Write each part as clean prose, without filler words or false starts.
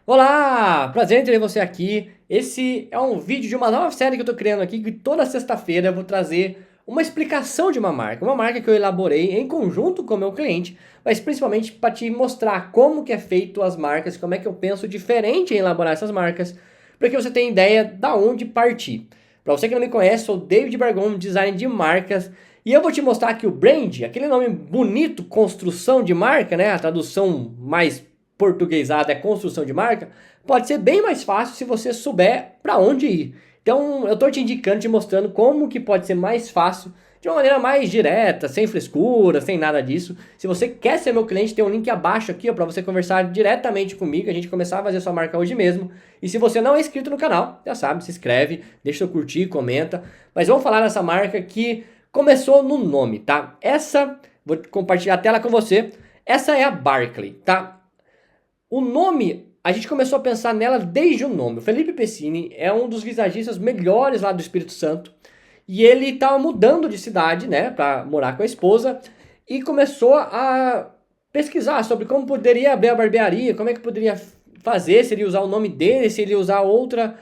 Olá! Prazer em ter você aqui. Esse é um vídeo de uma nova série que eu tô criando aqui, que toda sexta-feira eu vou trazer uma explicação de uma marca que eu elaborei em conjunto com o meu cliente, mas principalmente para te mostrar como que é feito as marcas, como é que eu penso diferente em elaborar essas marcas, para que você tenha ideia da onde partir. Para você que não me conhece, sou David Bargon, design de marcas, e eu vou te mostrar que o brand, aquele nome bonito, construção de marca, né? A tradução mais portuguesada é construção de marca, pode ser bem mais fácil se você souber para onde ir. Então, eu estou te indicando, te mostrando como que pode ser mais fácil, de uma maneira mais direta, sem frescura, sem nada disso. Se você quer ser meu cliente, tem um link abaixo aqui para você conversar diretamente comigo, a gente começar a fazer sua marca hoje mesmo. E se você não é inscrito no canal, já sabe, se inscreve, deixa seu curtir, comenta. Mas vamos falar dessa marca que começou no nome, tá? Vou compartilhar a tela com você. Essa é a Barclay, tá? O nome, a gente começou a pensar nela desde o nome. O Felipe Pessini é um dos visagistas melhores lá do Espírito Santo. E ele estava mudando de cidade, né, para morar com a esposa. E começou a pesquisar sobre como poderia abrir a barbearia, como é que poderia fazer, se ele ia usar o nome dele, se ele ia usar outra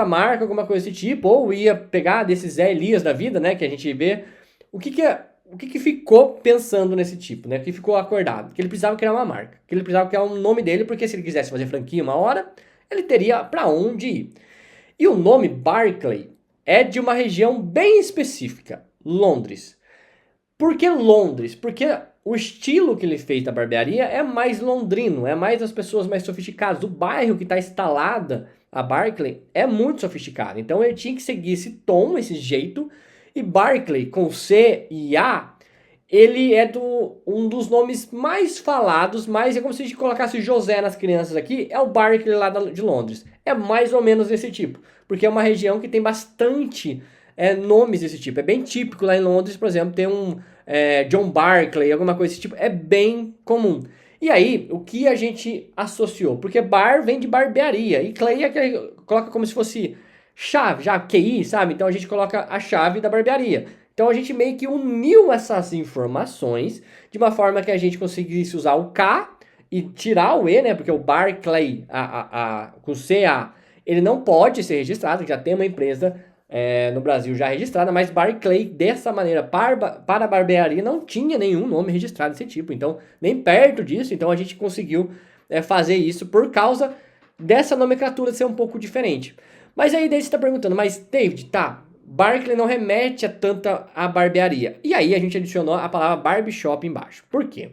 marca, alguma coisa desse tipo. Ou ia pegar desses Zé Elias da vida, né, que a gente vê. O que ficou pensando nesse tipo, né? O que ficou acordado? Que ele precisava criar uma marca, que ele precisava criar um nome dele, porque se ele quisesse fazer franquia uma hora, ele teria para onde ir. E o nome Barclay é de uma região bem específica, Londres. Por que Londres? Porque o estilo que ele fez da barbearia é mais londrino, é mais das pessoas mais sofisticadas. O bairro que está instalada a Barclay é muito sofisticado. Então ele tinha que seguir esse tom, esse jeito. E Barclay, com C e A, ele é um dos nomes mais falados, mas é como se a gente colocasse José nas crianças aqui, é o Barclay lá de Londres. É mais ou menos desse tipo, porque é uma região que tem bastante nomes desse tipo. É bem típico lá em Londres, por exemplo, tem John Barclay, alguma coisa desse tipo, é bem comum. E aí, o que a gente associou? Porque bar vem de barbearia, e clay é que coloca como se fosse chave, já QI, sabe? Então a gente coloca a chave da barbearia. Então a gente meio que uniu essas informações de uma forma que a gente conseguisse usar o K e tirar o E, né? Porque o Barclay, com CA, ele não pode ser registrado, já tem uma empresa no Brasil já registrada, mas Barclay, dessa maneira, para a barbearia, não tinha nenhum nome registrado desse tipo, então, nem perto disso, então a gente conseguiu fazer isso por causa dessa nomenclatura ser um pouco diferente. Mas aí daí você está perguntando, mas David, tá, Barclay não remete a tanta a barbearia. E aí a gente adicionou a palavra barbershop embaixo. Por quê?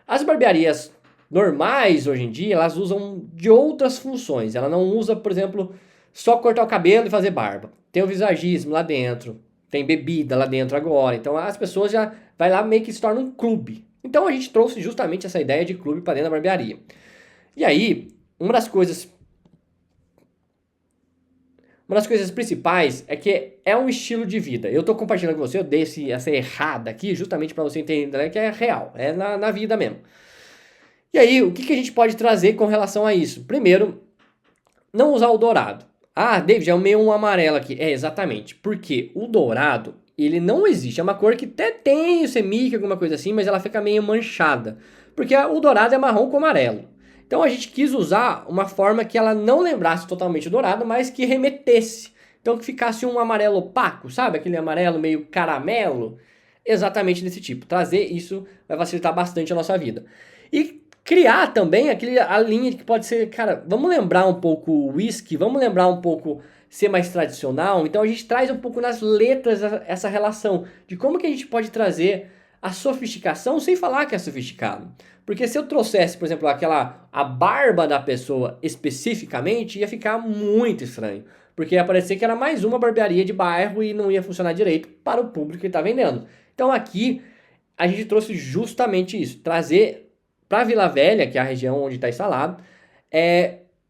As barbearias normais hoje em dia, elas usam de outras funções. Ela não usa, por exemplo, só cortar o cabelo e fazer barba. Tem o visagismo lá dentro, tem bebida lá dentro agora. Então as pessoas já vai lá meio que se torna um clube. Então a gente trouxe justamente essa ideia de clube para dentro da barbearia. E aí, uma das coisas principais é que é um estilo de vida. Eu estou compartilhando com você, eu dei essa errada aqui justamente para você entender, né, que é real, é na vida mesmo. E aí, o que a gente pode trazer com relação a isso? Primeiro, não usar o dourado. Ah, David, é meio um amarelo aqui. É, exatamente. Porque o dourado, ele não existe. É uma cor que até tem o semic, alguma coisa assim, mas ela fica meio manchada. Porque o dourado é marrom com amarelo. Então a gente quis usar uma forma que ela não lembrasse totalmente o dourado, mas que remetesse. Então que ficasse um amarelo opaco, sabe? Aquele amarelo meio caramelo. Exatamente desse tipo. Trazer isso vai facilitar bastante a nossa vida. E criar também a linha que pode ser, cara, vamos lembrar um pouco o whisky, vamos lembrar um pouco ser mais tradicional. Então a gente traz um pouco nas letras essa relação de como que a gente pode trazer a sofisticação sem falar que é sofisticado. Porque se eu trouxesse, por exemplo, a barba da pessoa especificamente, ia ficar muito estranho. Porque ia parecer que era mais uma barbearia de bairro e não ia funcionar direito para o público que está vendendo. Então aqui a gente trouxe justamente isso, trazer para Vila Velha, que é a região onde está instalado,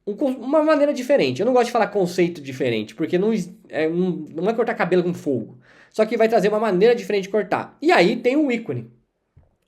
uma maneira diferente. Eu não gosto de falar conceito diferente, porque não é cortar cabelo com fogo. Só que vai trazer uma maneira diferente de cortar. E aí tem um ícone.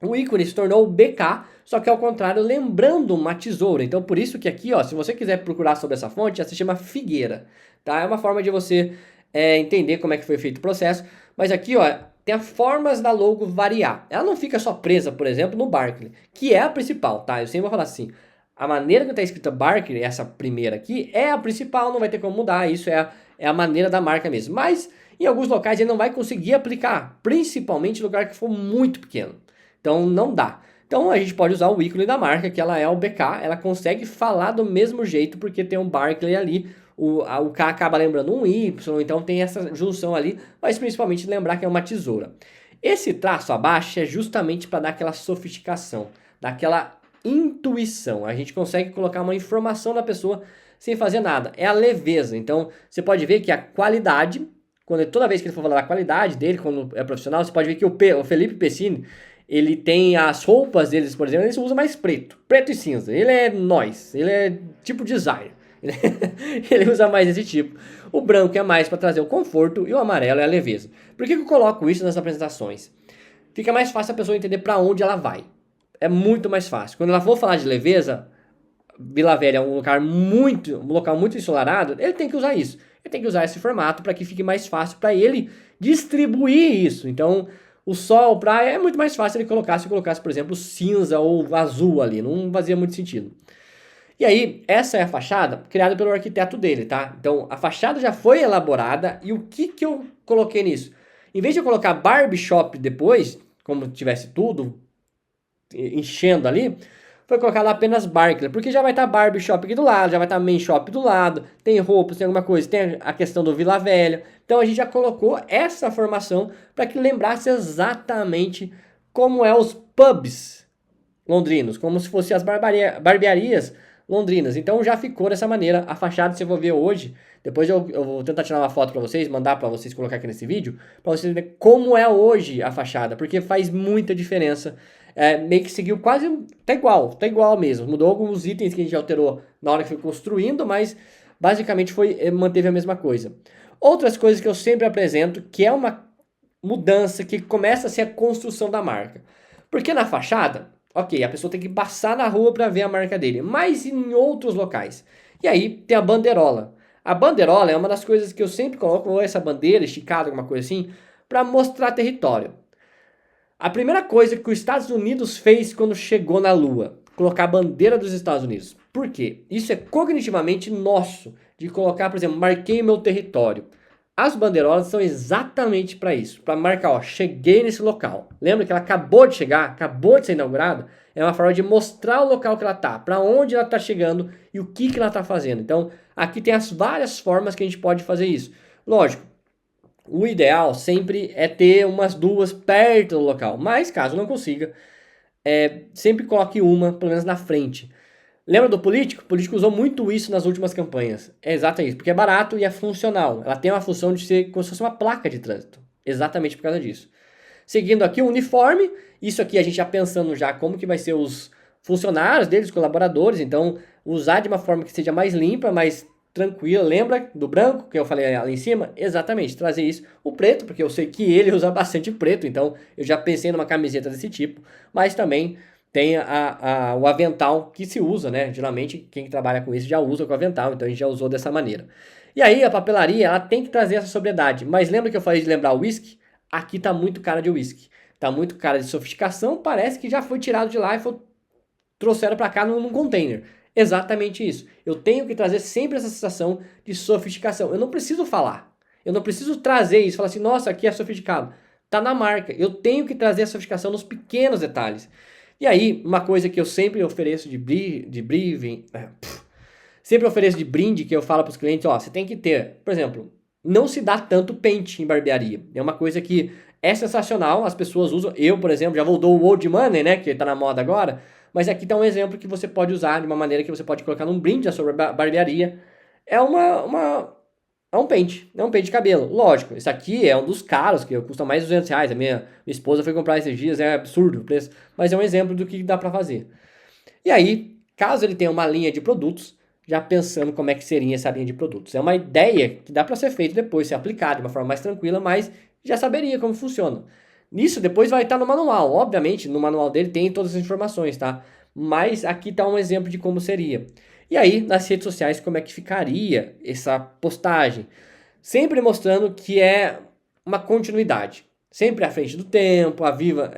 O ícone se tornou o BK, só que ao contrário, lembrando uma tesoura. Então por isso que aqui, ó, se você quiser procurar sobre essa fonte, ela se chama Figueira. Tá? É uma forma de você entender como é que foi feito o processo. Mas aqui, ó, tem as formas da logo variar. Ela não fica só presa, por exemplo, no Barclay, que é a principal, tá? Eu sempre vou falar assim. A maneira que está escrita Barker, essa primeira aqui, é a principal, não vai ter como mudar, isso é a maneira da marca mesmo. Mas em alguns locais ele não vai conseguir aplicar, principalmente no lugar que for muito pequeno. Então não dá. Então a gente pode usar o ícone da marca, que ela é o BK, ela consegue falar do mesmo jeito, porque tem um Barkley ali, o K acaba lembrando um Y, então tem essa junção ali, mas principalmente lembrar que é uma tesoura. Esse traço abaixo é justamente para dar aquela sofisticação, daquela intuição. A gente consegue colocar uma informação na pessoa sem fazer nada. É a leveza. Então você pode ver que a qualidade, toda vez que ele for falar da qualidade dele, quando é profissional, você pode ver que o Felipe Pessini, ele tem as roupas deles, por exemplo, ele usa mais preto e cinza. Ele é nós, ele é tipo design. Ele usa mais esse tipo. O branco é mais para trazer o conforto e o amarelo é a leveza. Por que eu coloco isso nas apresentações? Fica mais fácil a pessoa entender para onde ela vai. É muito mais fácil. Quando ela for falar de leveza, Vila Velha é um local muito ensolarado, ele tem que usar isso. Ele tem que usar esse formato para que fique mais fácil para ele distribuir isso. Então, o sol, praia, é muito mais fácil ele colocar se colocasse, por exemplo, cinza ou azul ali. Não fazia muito sentido. E aí, essa é a fachada criada pelo arquiteto dele, tá? Então, a fachada já foi elaborada e o que eu coloquei nisso? Em vez de eu colocar Barbie Shop depois, como tivesse tudo enchendo ali, foi colocado apenas Barkley, porque já vai estar Barbie Shop aqui do lado, já vai estar Main Shop do lado, tem roupas, tem alguma coisa, tem a questão do Vila Velha. Então a gente já colocou essa formação para que lembrasse exatamente como é os pubs londrinos, como se fossem as barbearias londrinas. Então já ficou dessa maneira. A fachada você vai ver hoje. Depois eu vou tentar tirar uma foto para vocês, mandar para vocês colocar aqui nesse vídeo, para vocês verem como é hoje a fachada, porque faz muita diferença. Meio que seguiu quase, tá igual mesmo. Mudou alguns itens que a gente alterou na hora que foi construindo, mas basicamente manteve a mesma coisa. Outras coisas que eu sempre apresento, que é uma mudança que começa a ser a construção da marca. Porque na fachada, ok, a pessoa tem que passar na rua para ver a marca dele, mas em outros locais. E aí tem a bandeirola. A bandeirola é uma das coisas que eu sempre coloco, ou essa bandeira esticada, alguma coisa assim, para mostrar território. A primeira coisa que os Estados Unidos fez quando chegou na Lua, colocar a bandeira dos Estados Unidos. Por quê? Isso é cognitivamente nosso, de colocar, por exemplo, marquei meu território. As bandeirolas são exatamente para isso, para marcar, ó, cheguei nesse local. Lembra que ela acabou de chegar, acabou de ser inaugurada? É uma forma de mostrar o local que ela tá, para onde ela tá chegando e o que ela tá fazendo. Então, aqui tem as várias formas que a gente pode fazer isso. Lógico, o ideal sempre é ter umas duas perto do local, mas caso não consiga, sempre coloque uma, pelo menos na frente. Lembra do político? O político usou muito isso nas últimas campanhas. É exatamente isso, porque é barato e é funcional. Ela tem uma função de ser como se fosse uma placa de trânsito. Exatamente por causa disso. Seguindo aqui o uniforme, isso aqui a gente já pensando já como que vai ser os funcionários deles, os colaboradores, então usar de uma forma que seja mais limpa, mais tranquila. Lembra do branco que eu falei ali em cima? Exatamente, trazer isso. O preto, porque eu sei que ele usa bastante preto, então eu já pensei numa camiseta desse tipo, mas também tem o avental que se usa, né? Geralmente quem trabalha com isso já usa com avental, então a gente já usou dessa maneira. E aí a papelaria, ela tem que trazer essa sobriedade. Mas lembra que eu falei de lembrar o whisky? Aqui tá muito cara de whisky. Tá muito cara de sofisticação, parece que já foi tirado de lá e trouxeram para cá num container. Exatamente isso. Eu tenho que trazer sempre essa sensação de sofisticação. Eu não preciso falar. Eu não preciso trazer isso, falar assim, nossa, aqui é sofisticado. Tá na marca. Eu tenho que trazer a sofisticação nos pequenos detalhes. E aí, uma coisa que eu sempre ofereço sempre ofereço de brinde, que eu falo para os clientes, ó, você tem que ter, por exemplo, não se dá tanto pente em barbearia. É uma coisa que é sensacional, as pessoas usam. Eu, por exemplo, já voltou o Old Money, né, que tá na moda agora, mas aqui tá um exemplo que você pode usar de uma maneira que você pode colocar num brinde na sua barbearia. É é um pente de cabelo. Lógico, esse aqui é um dos caros, que custa mais de R$200. A minha esposa foi comprar esses dias, é absurdo o preço. Mas é um exemplo do que dá para fazer. E aí, caso ele tenha uma linha de produtos, já pensando como é que seria essa linha de produtos. É uma ideia que dá para ser feito depois, ser aplicado de uma forma mais tranquila, mas já saberia como funciona. Nisso depois vai estar no manual. Obviamente, no manual dele tem todas as informações, tá? Mas aqui está um exemplo de como seria. E aí, nas redes sociais, como é que ficaria essa postagem? Sempre mostrando que é uma continuidade. sempre à frente do tempo, viva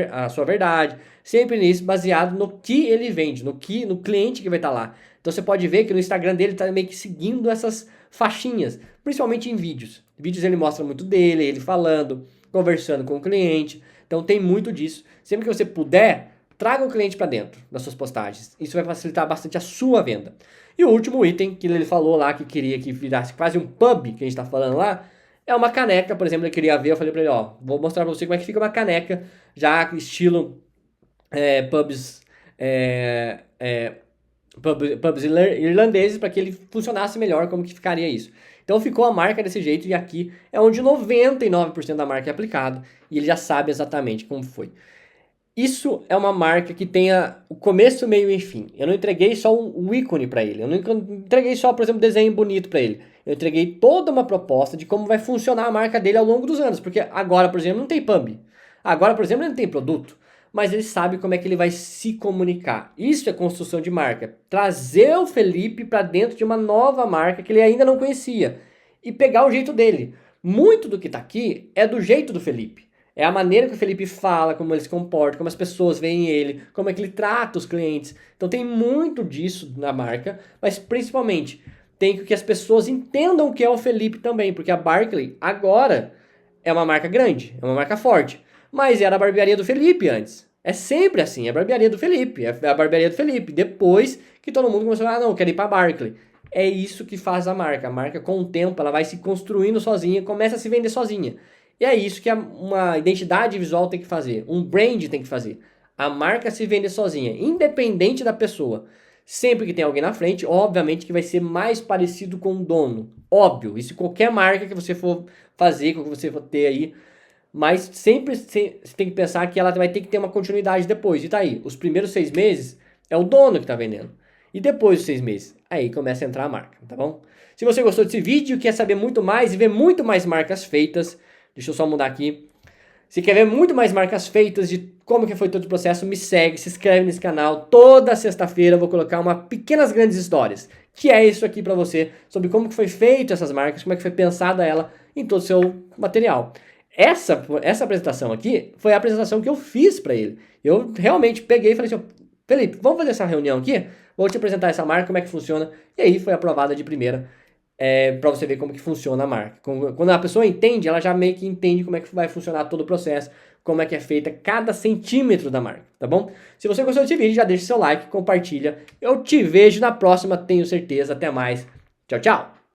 a sua verdade, sempre nisso, baseado no que ele vende, no cliente que vai estar lá. Então você pode ver que no Instagram dele tá meio que seguindo essas faixinhas, principalmente em vídeos. Vídeos ele mostra muito dele, ele falando, conversando com o cliente. Então tem muito disso. Sempre que você puder, traga o cliente para dentro das suas postagens. Isso vai facilitar bastante a sua venda. E o último item que ele falou lá que queria que virasse quase um pub, que a gente está falando lá, é uma caneca, por exemplo, ele queria ver, eu falei para ele, ó, vou mostrar para você como é que fica uma caneca, já estilo pubs, é, é, pubs irlandeses, para que ele funcionasse melhor, como que ficaria isso. Então ficou a marca desse jeito, e aqui é onde 99% da marca é aplicado, e ele já sabe exatamente como foi. Isso é uma marca que tenha o começo, meio e fim. Eu não entreguei só um ícone para ele. Eu não entreguei só, por exemplo, um desenho bonito para ele. Eu entreguei toda uma proposta de como vai funcionar a marca dele ao longo dos anos. Porque agora, por exemplo, não tem pub. Agora, por exemplo, ele não tem produto. Mas ele sabe como é que ele vai se comunicar. Isso é construção de marca. Trazer o Felipe para dentro de uma nova marca que ele ainda não conhecia. E pegar o jeito dele. Muito do que está aqui é do jeito do Felipe. É a maneira que o Felipe fala, como ele se comporta, como as pessoas veem ele, como é que ele trata os clientes. Então tem muito disso na marca, mas principalmente tem que as pessoas entendam o que é o Felipe também, porque a Barkley agora é uma marca grande, é uma marca forte, mas era a barbearia do Felipe antes. É sempre assim, é a barbearia do Felipe, é a barbearia do Felipe. Depois que todo mundo começou a não, eu quero ir para a Barkley. É isso que faz a marca. A marca, com o tempo, ela vai se construindo sozinha, começa a se vender sozinha. E é isso que uma identidade visual tem que fazer, um brand tem que fazer. A marca se vende sozinha, independente da pessoa. Sempre que tem alguém na frente, obviamente que vai ser mais parecido com o dono. Óbvio, isso qualquer marca que você for fazer, que você for ter aí. Mas sempre você tem que pensar que ela vai ter que ter uma continuidade depois. E tá aí, os primeiros 6 meses é o dono que tá vendendo. E depois dos 6 meses, aí começa a entrar a marca, tá bom? Se você gostou desse vídeo, quer saber muito mais e ver muito mais marcas feitas, deixa eu só mudar aqui. Se quer ver muito mais marcas feitas de como que foi todo o processo, me segue, se inscreve nesse canal. Toda sexta-feira eu vou colocar uma pequenas grandes histórias, que é isso aqui para você, sobre como que foi feito essas marcas, como é que foi pensada ela em todo o seu material. Essa apresentação aqui foi a apresentação que eu fiz para ele. Eu realmente peguei e falei assim, Felipe, vamos fazer essa reunião aqui? Vou te apresentar essa marca, como é que funciona. E aí foi aprovada de primeira. Para você ver como que funciona a marca. Quando a pessoa entende, ela já meio que entende como é que vai funcionar todo o processo, como é que é feita cada centímetro da marca, tá bom? Se você gostou desse vídeo, já deixa seu like, compartilha. Eu te vejo na próxima, tenho certeza. Até mais. Tchau, tchau!